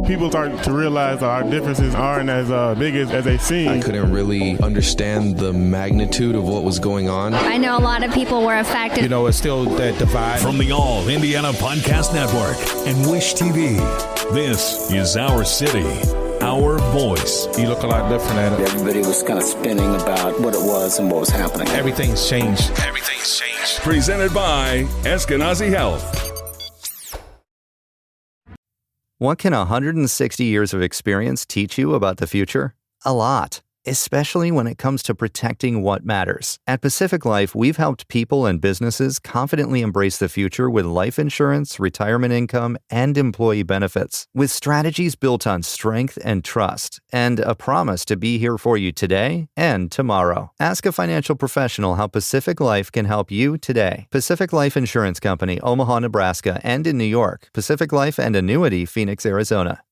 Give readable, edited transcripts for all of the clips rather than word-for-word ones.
People start to realize our differences aren't as big as they seem. I couldn't really understand the magnitude of what was going on. I know a lot of people were affected. It's still that divide. From the All Indiana Podcast Network and Wish TV, this is Our City, Our Voice. You look a lot different at it. Everybody was kind of spinning about what it was and what was happening. Everything's changed. Everything's changed. Presented by Eskenazi Health. What can 160 years of experience teach you about the future? A lot, especially when it comes to protecting what matters. At Pacific Life, we've helped people and businesses confidently embrace the future with life insurance, retirement income, and employee benefits. With strategies built on strength and trust, and a promise to be here for you today and tomorrow. Ask a financial professional how Pacific Life can help you today. Pacific Life Insurance Company, Omaha, Nebraska, and in New York. Pacific Life and Annuity, Phoenix, Arizona.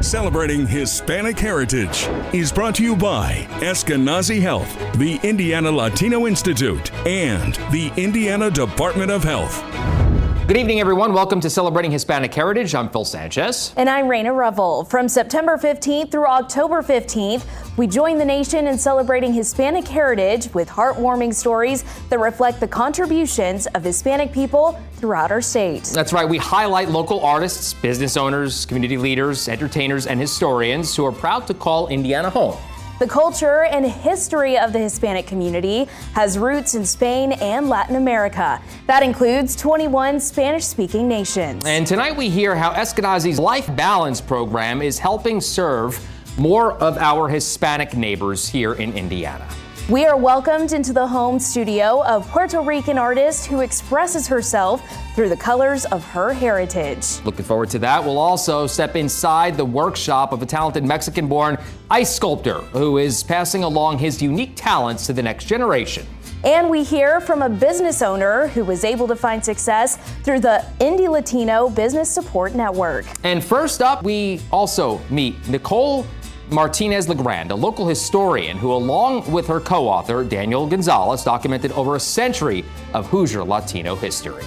Celebrating Hispanic Heritage is brought to you by Eskenazi Health, the Indiana Latino Institute, and the Indiana Department of Health. Good evening, everyone. Welcome to Celebrating Hispanic Heritage. I'm Phil Sanchez. And I'm Raina Revel. From September 15th through October 15th, we join the nation in celebrating Hispanic heritage with heartwarming stories that reflect the contributions of Hispanic people throughout our state. That's right. We highlight local artists, business owners, community leaders, entertainers, and historians who are proud to call Indiana home. The culture and history of the Hispanic community has roots in Spain and Latin America. That includes 21 Spanish-speaking nations. And tonight we hear how Eskenazi's Life Balance program is helping serve more of our Hispanic neighbors here in Indiana. We are welcomed into the home studio of Puerto Rican artist who expresses herself through the colors of her heritage. Looking forward to that. We'll also step inside the workshop of a talented Mexican-born ice sculptor who is passing along his unique talents to the next generation. And we hear from a business owner who was able to find success through the Indie Latino Business Support Network. And first up, we also meet Nicole Martinez LaGrand, a local historian who, along with her co-author, Daniel Gonzalez, documented over a century of Hoosier Latino history.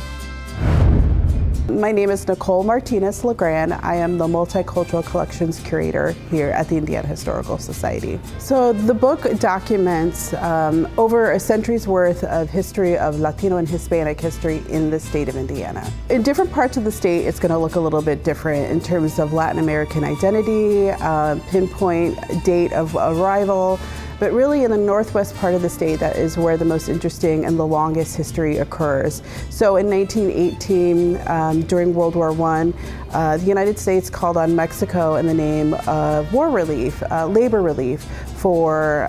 My name is Nicole Martinez LaGrand. I am the Multicultural Collections Curator here at the Indiana Historical Society. So the book documents over a century's worth of history of Latino and Hispanic history in the state of Indiana. In different parts of the state, it's going to look a little bit different in terms of Latin American identity, pinpoint date of arrival. But really in the northwest part of the state, that is where the most interesting and the longest history occurs. So in 1918, during World War I, the United States called on Mexico in the name of war relief, labor relief, for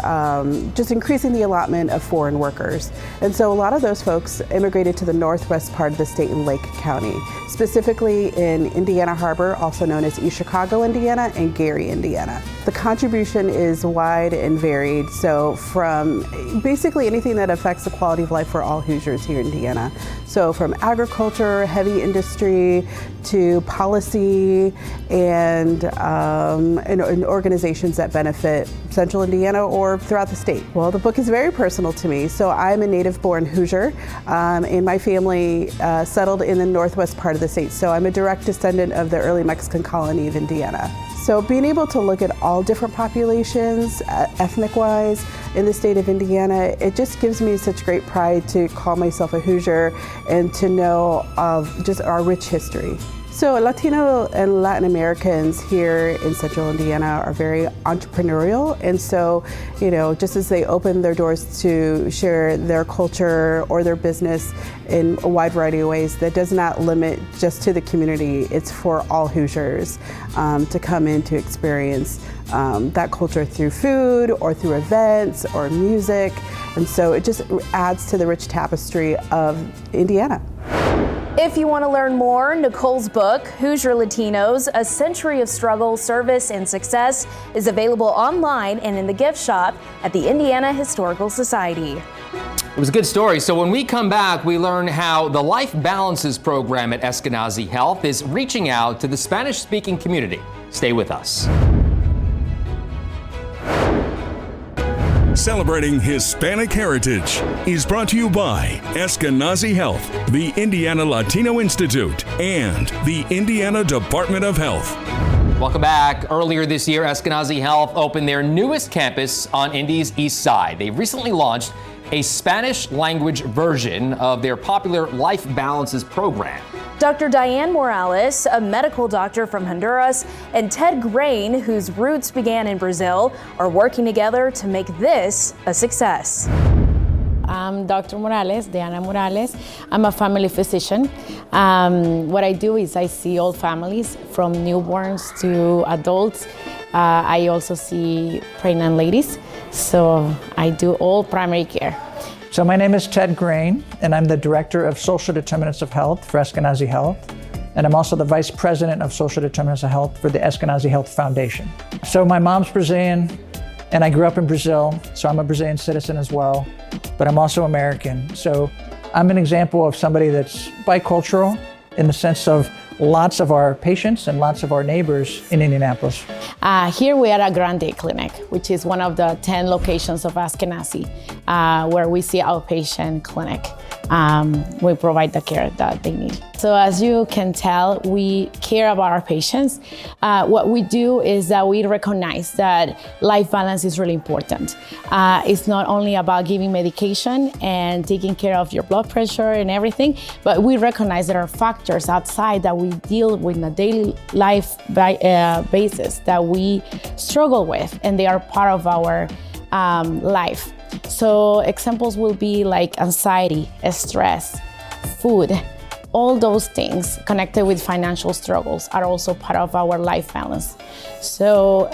just increasing the allotment of foreign workers. And so a lot of those folks immigrated to the northwest part of the state in Lake County, specifically in Indiana Harbor, also known as East Chicago, Indiana, and Gary, Indiana. The contribution is wide and varied, so from basically anything that affects the quality of life for all Hoosiers here in Indiana. So from agriculture, heavy industry, to policy, and organizations that benefit Central Indiana or throughout the state. Well, the book is very personal to me. So I'm a native-born Hoosier, and my family settled in the northwest part of the state. So I'm a direct descendant of the early Mexican colony of Indiana. So being able to look at all different populations, ethnic-wise, in the state of Indiana, it just gives me such great pride to call myself a Hoosier and to know of just our rich history. So Latino and Latin Americans here in Central Indiana are very entrepreneurial, and so, just as they open their doors to share their culture or their business in a wide variety of ways, that does not limit just to the community. It's for all Hoosiers to come in to experience that culture through food or through events or music, and so it just adds to the rich tapestry of Indiana. If you want to learn more, Nicole's book, Hoosier Latinos, A Century of Struggle, Service, and Success, is available online and in the gift shop at the Indiana Historical Society. It was a good story. So when we come back, we learn how the Life Balances program at Eskenazi Health is reaching out to the Spanish-speaking community. Stay with us. Celebrating Hispanic Heritage is brought to you by Eskenazi Health, the Indiana Latino Institute, and the Indiana Department of Health. Welcome back. Earlier this year, Eskenazi Health opened their newest campus on Indy's east side. They recently launched a Spanish language version of their popular Life Balances program. Dr. Diane Morales, a medical doctor from Honduras, and Ted Grain, whose roots began in Brazil, are working together to make this a success. I'm Dr. Morales, Diana Morales. I'm a family physician. What I do is I see all families from newborns to adults. I also see pregnant ladies, so I do all primary care. So my name is Ted Grain, and I'm the Director of Social Determinants of Health for Eskenazi Health, and I'm also the Vice President of Social Determinants of Health for the Eskenazi Health Foundation. So my mom's Brazilian, and I grew up in Brazil, so I'm a Brazilian citizen as well, but I'm also American. So I'm an example of somebody that's bicultural in the sense of lots of our patients and lots of our neighbors in Indianapolis. Here we are at Grande Clinic, which is one of the 10 locations of Eskenazi, where we see outpatient clinic. We provide the care that they need. So as you can tell, we care about our patients. What we do is that we recognize that life balance is really important. It's not only about giving medication and taking care of your blood pressure and everything, but we recognize there are factors outside that we deal with on a daily life basis that we struggle with, and they are part of our life. So examples will be like anxiety, stress, food. All those things connected with financial struggles are also part of our life balance. So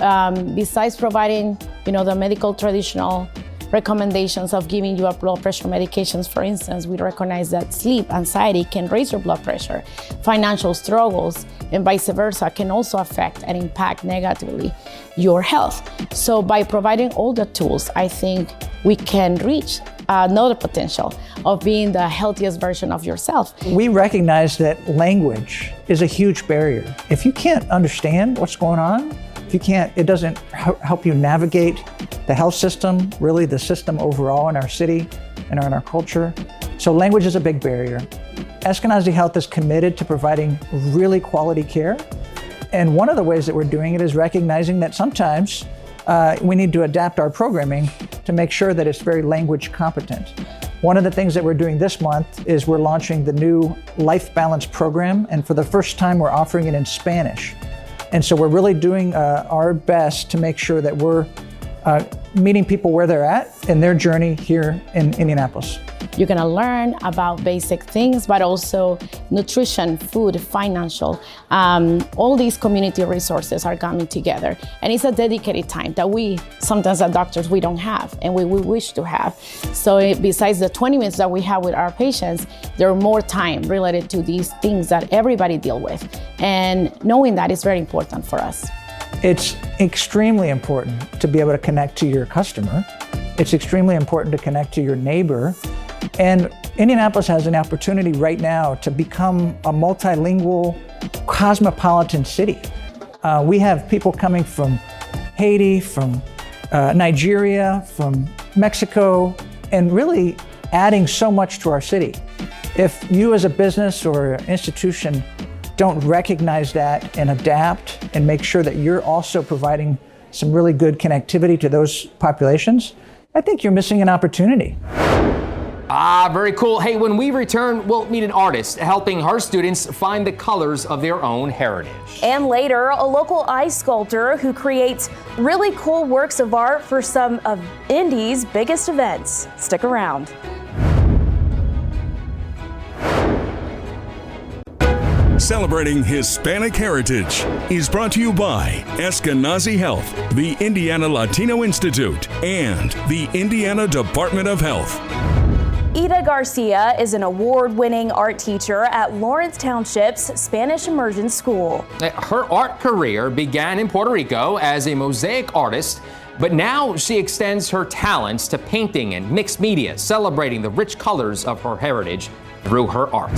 besides providing, the medical traditional recommendations of giving you a blood pressure medications, for instance, we recognize that sleep, anxiety can raise your blood pressure. Financial struggles and vice versa can also affect and impact negatively your health. So by providing all the tools, I think we can reach another potential of being the healthiest version of yourself. We recognize that language is a huge barrier. If you can't understand what's going on, it doesn't help you navigate the health system, really the system overall in our city and in our culture. So language is a big barrier. Eskenazi Health is committed to providing really quality care. And one of the ways that we're doing it is recognizing that sometimes we need to adapt our programming to make sure that it's very language competent. One of the things that we're doing this month is we're launching the new Life Balance program, and for the first time we're offering it in Spanish. And so we're really doing our best to make sure that we're meeting people where they're at in their journey here in Indianapolis. You're gonna learn about basic things, but also nutrition, food, financial. All these community resources are coming together. And it's a dedicated time that we, sometimes as doctors, we don't have and we wish to have. So besides the 20 minutes that we have with our patients, there are more time related to these things that everybody deal with. And knowing that is very important for us. It's extremely important to be able to connect to your customer. It's extremely important to connect to your neighbor. And Indianapolis has an opportunity right now to become a multilingual, cosmopolitan city. We have people coming from Haiti, from Nigeria, from Mexico, and really adding so much to our city. If you as a business or institution don't recognize that and adapt and make sure that you're also providing some really good connectivity to those populations, I think you're missing an opportunity. Very cool. Hey, when we return, we'll meet an artist helping her students find the colors of their own heritage. And later, a local ice sculptor who creates really cool works of art for some of Indy's biggest events. Stick around. Celebrating Hispanic Heritage is brought to you by Eskenazi Health, the Indiana Latino Institute, and the Indiana Department of Health. Margarita Garcia is an award-winning art teacher at Lawrence Township's Spanish Immersion School. Her art career began in Puerto Rico as a mosaic artist, but now she extends her talents to painting and mixed media, celebrating the rich colors of her heritage through her art.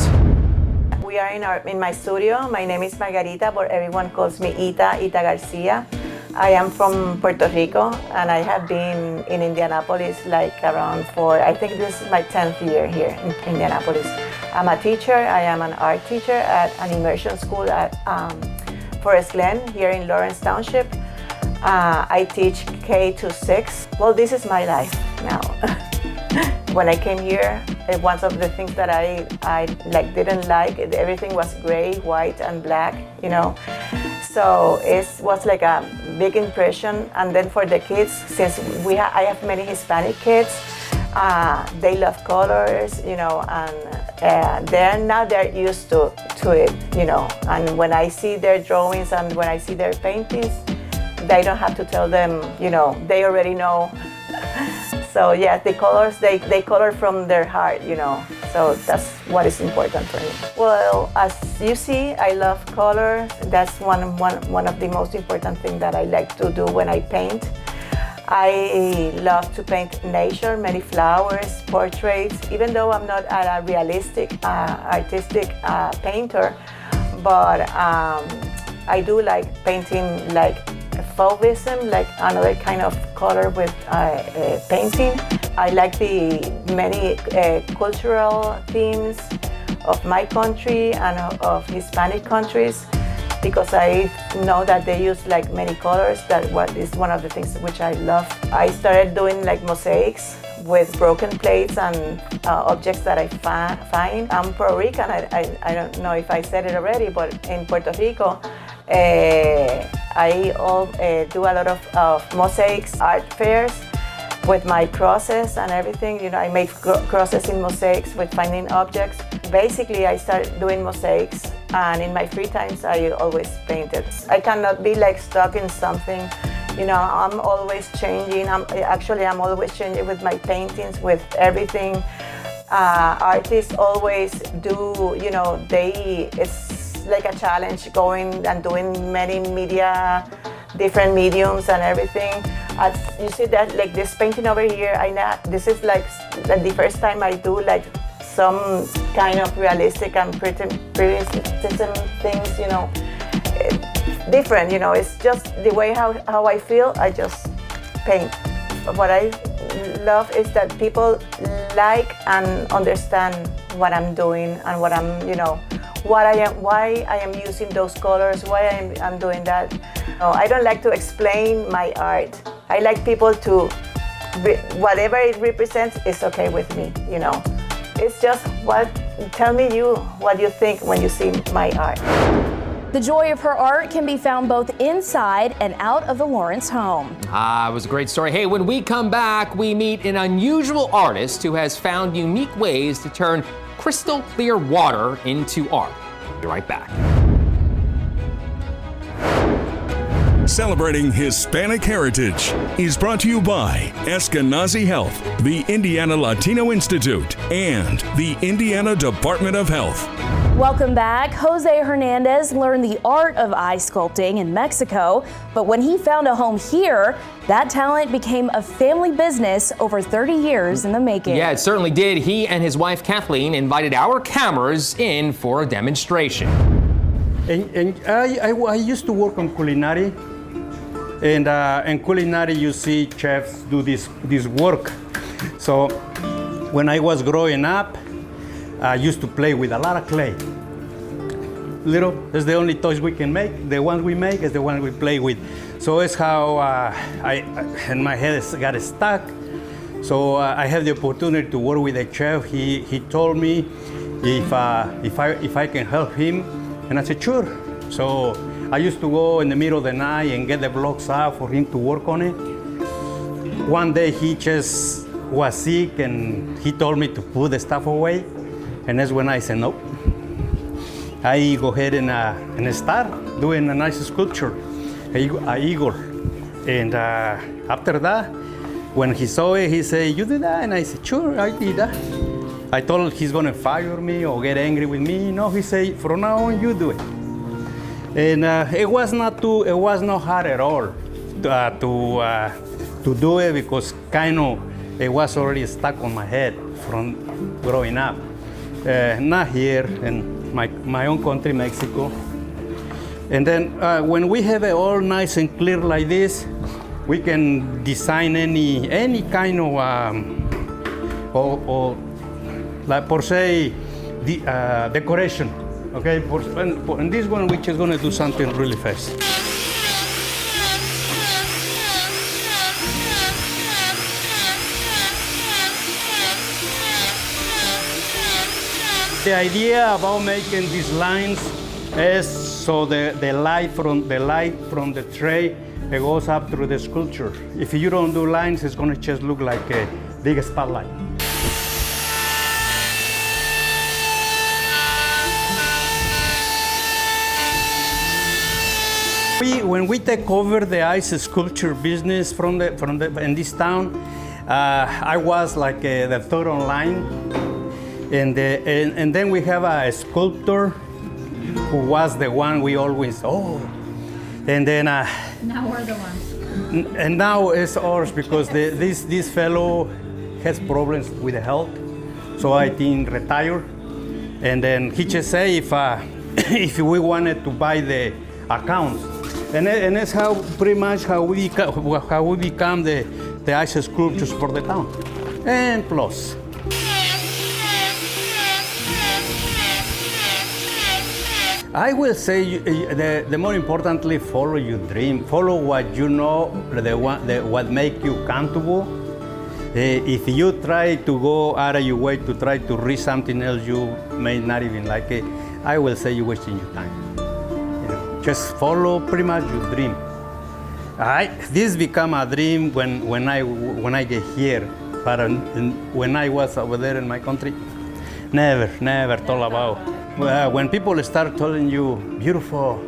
We are in my studio. My name is Margarita, but everyone calls me Ita Garcia. I am from Puerto Rico, and I have been in Indianapolis like around I think this is my 10th year here in Indianapolis. I'm a teacher. I am an art teacher at an immersion school at Forest Glen here in Lawrence Township. I teach K to 6. Well, this is my life now. When I came here, one of the things that I didn't like, everything was gray, white, and black, you know. So it was like a big impression. And then for the kids, since I have many Hispanic kids, they love colors, you know, and they're used to it, you know. And when I see their drawings and when I see their paintings, they don't have to tell them, you know, they already know. So yeah, the colors, they color from their heart, you know. So that's what is important for me. Well, as you see, I love color. That's one of the most important things that I like to do when I paint. I love to paint nature, many flowers, portraits, even though I'm not a realistic, artistic painter, but I do like painting like fauvism, like another kind of color with painting. I like the many cultural themes of my country and of Hispanic countries, because I know that they use like many colors. That what is one of the things which I love. I started doing like mosaics with broken plates and objects that I find. I'm Puerto Rican. I don't know if I said it already, but in Puerto Rico, I do a lot of mosaics, art fairs with my crosses and everything. You know, I make crosses in mosaics with finding objects. Basically, I started doing mosaics, and in my free times, I always painted. I cannot be like stuck in something. You know, I'm always changing. I'm always changing with my paintings, with everything. Artists always do, you know, it's like a challenge going and doing many media, different mediums and everything. As you see that, like this painting over here, this is like the first time I do like some kind of realistic and pretty things, you know. Different, you know, it's just the way how I feel, I just paint. What I love is that people like and understand what I'm doing and what I'm, you know, why I am using those colors, why I'm doing that. No, I don't like to explain my art. I like people to, whatever it represents is okay with me, you know. It's just tell me what you think when you see my art. The joy of her art can be found both inside and out of the Lawrence home. It was a great story. Hey, when we come back, we meet an unusual artist who has found unique ways to turn crystal clear water into art. Be right back. Celebrating Hispanic Heritage is brought to you by Eskenazi Health, the Indiana Latino Institute, and the Indiana Department of Health. Welcome back. Jose Hernandez learned the art of eye sculpting in Mexico, but when he found a home here, that talent became a family business over 30 years in the making. Yeah, it certainly did. He and his wife Kathleen invited our cameras in for a demonstration. And I used to work on culinary, and in culinary you see chefs do this work. So when I was growing up, I used to play with a lot of clay. That's the only toys we can make. The ones we make is the one we play with. So it's how and my head got stuck. So I had the opportunity to work with a chef. He told me if I can help him, and I said sure. So I used to go in the middle of the night and get the blocks out for him to work on it. One day he just was sick and he told me to put the stuff away. And that's when I said, nope. I go ahead and start doing a nice sculpture, an eagle. And after that, when he saw it, he said, you did that? And I said, sure, I did that. I told him he's gonna fire me or get angry with me. No, he said, from now on, you do it. And it was not hard at all to do it, because it was already stuck on my head from growing up. Not here in my own country, Mexico. And then when we have it all nice and clear like this, we can design any kind of, or like per se, decoration. Okay, and this one we're just gonna do something really fast. The idea about making these lines is so the light from the tray it goes up through the sculpture. If you don't do lines, it's gonna just look like a big spotlight. When we take over the ice sculpture business in this town, I was like the third online, and then we have a sculptor who was the one we always and then now we're the ones. And now it's ours because this fellow has problems with the health, so I think retire, and then he just say if we wanted to buy the accounts. And that's how pretty much how we become the ice sculptures for the town. And plus. I will say the more importantly, follow your dream. Follow what you know, what make you comfortable. If you try to go out of your way to try to read something else you may not even like it, I will say you're wasting your time. Just follow pretty much your dream. This become a dream when I get here, but when I was over there in my country, never thought about. When people start telling you, beautiful,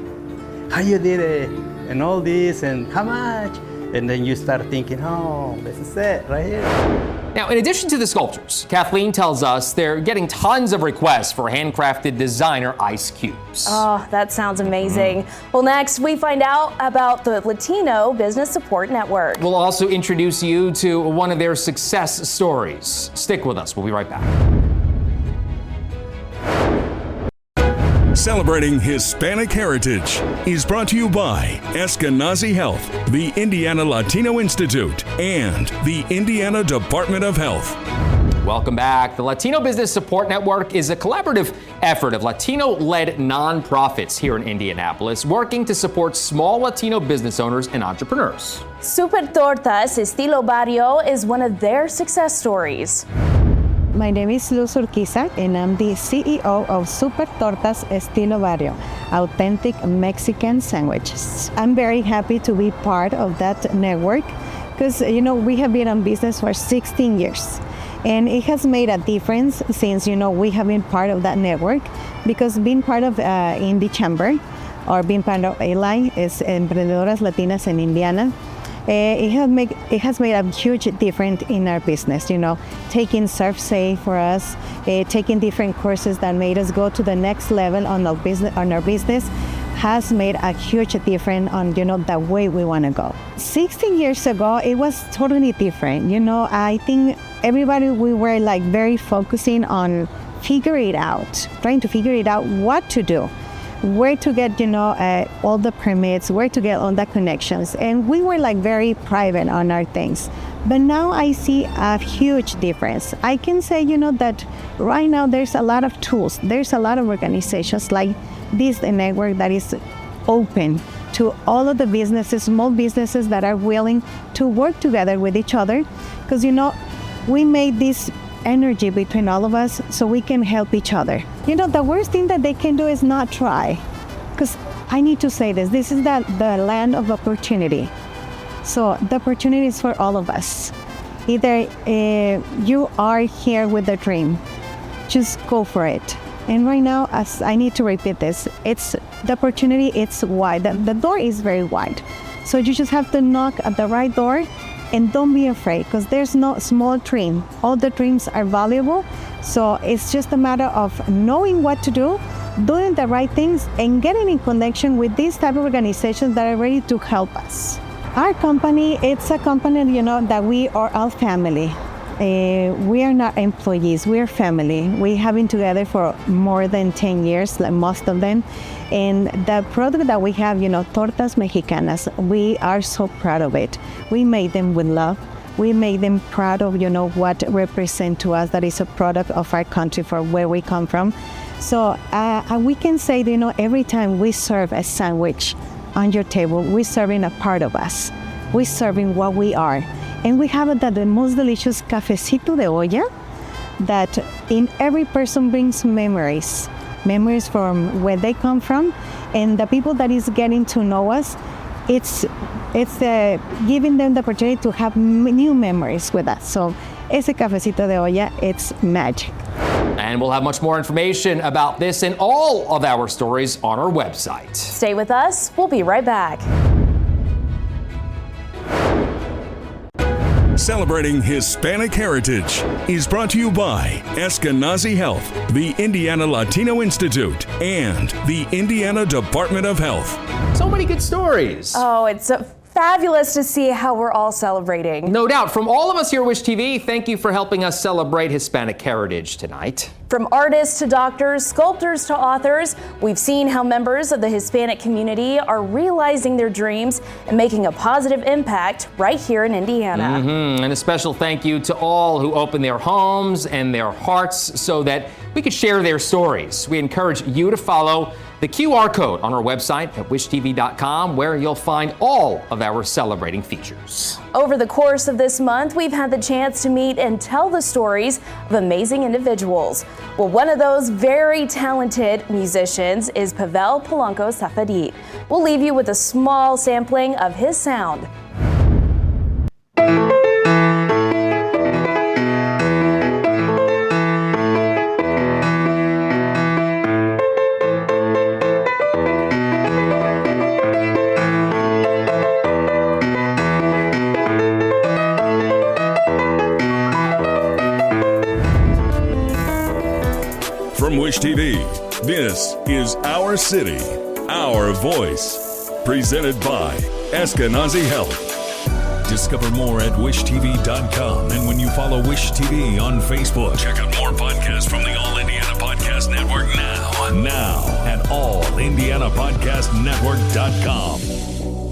how you did it, and all this, and how much, and then you start thinking, oh, this is it right here. Now, in addition to the sculptures, Kathleen tells us they're getting tons of requests for handcrafted designer ice cubes. Oh, that sounds amazing. Well, next we find out about the Latino Business Support Network. We'll also introduce you to one of their success stories. Stick with us. We'll be right back. Celebrating Hispanic Heritage is brought to you by Eskenazi Health, the Indiana Latino Institute, and the Indiana Department of Health. Welcome back. The Latino Business Support Network is a collaborative effort of Latino-led nonprofits here in Indianapolis, working to support small Latino business owners and entrepreneurs. Super Tortas Estilo Barrio is one of their success stories. My name is Luz Quiza, and I'm the CEO of Super Tortas Estilo Barrio, authentic Mexican sandwiches. I'm very happy to be part of that network because, we have been in business for 16 years. And it has made a difference since, we have been part of that network, because being part of Indie Chamber or being part of ALI is Emprendedoras Latinas in Indiana. It has made a huge difference in our business, taking Surf Safe for us, taking different courses that made us go to the next level on our business has made a huge difference on, the way we want to go. 16 years ago, it was totally different. I think everybody, we were like very focusing on trying to figure it out what to do. Where to get, all the permits, where to get all the connections. And we were like very private on our things. But now I see a huge difference. I can say, that right now there's a lot of tools. There's a lot of organizations like this network that is open to all of the businesses, small businesses that are willing to work together with each other. Because, we made this energy between all of us so we can help each other. The worst thing that they can do is not try. Because I need to say this is the land of opportunity. So the opportunity is for all of us. Either you are here with a dream, just go for it. And right now, as I need to repeat this, it's the opportunity, it's wide. The door is very wide. So you just have to knock at the right door. And don't be afraid, because there's no small dream. All the dreams are valuable. So it's just a matter of knowing what to do, doing the right things, and getting in connection with these type of organizations that are ready to help us. Our company, it's a company, that we are all family. We are not employees, we are family. We have been together for more than 10 years, like most of them. And the product that we have, Tortas Mexicanas, we are so proud of it. We made them with love. We make them proud of, what represent to us that is a product of our country, for where we come from. So we can say, every time we serve a sandwich on your table, we're serving a part of us. We're serving what we are. And we have the most delicious cafecito de olla that in every person brings memories from where they come from, and the people that is getting to know us, it's giving them the opportunity to have new memories with us. So ese cafecito de olla, it's magic. And we'll have much more information about this and all of our stories on our website. Stay with us. We'll be right back. Celebrating Hispanic Heritage is brought to you by Eskenazi Health, the Indiana Latino Institute, and the Indiana Department of Health. So many good stories. Oh, it's fabulous to see how we're all celebrating. No doubt. From all of us here at Wish TV, thank you for helping us celebrate Hispanic heritage tonight. From artists to doctors, sculptors to authors, we've seen how members of the Hispanic community are realizing their dreams and making a positive impact right here in Indiana. And a special thank you to all who opened their homes and their hearts so that we could share their stories. We encourage you to follow the QR code on our website at wishtv.com, where you'll find all of our celebrating features. Over the course of this month, we've had the chance to meet and tell the stories of amazing individuals. Well, one of those very talented musicians is Pavel Polanco Safadit. We'll leave you with a small sampling of his sound. From Wish TV, this is Our City, Our Voice. Presented by Eskenazi Health. Discover more at wishtv.com. And when you follow Wish TV on Facebook, check out more podcasts from the All Indiana Podcast Network now at allindianapodcastnetwork.com.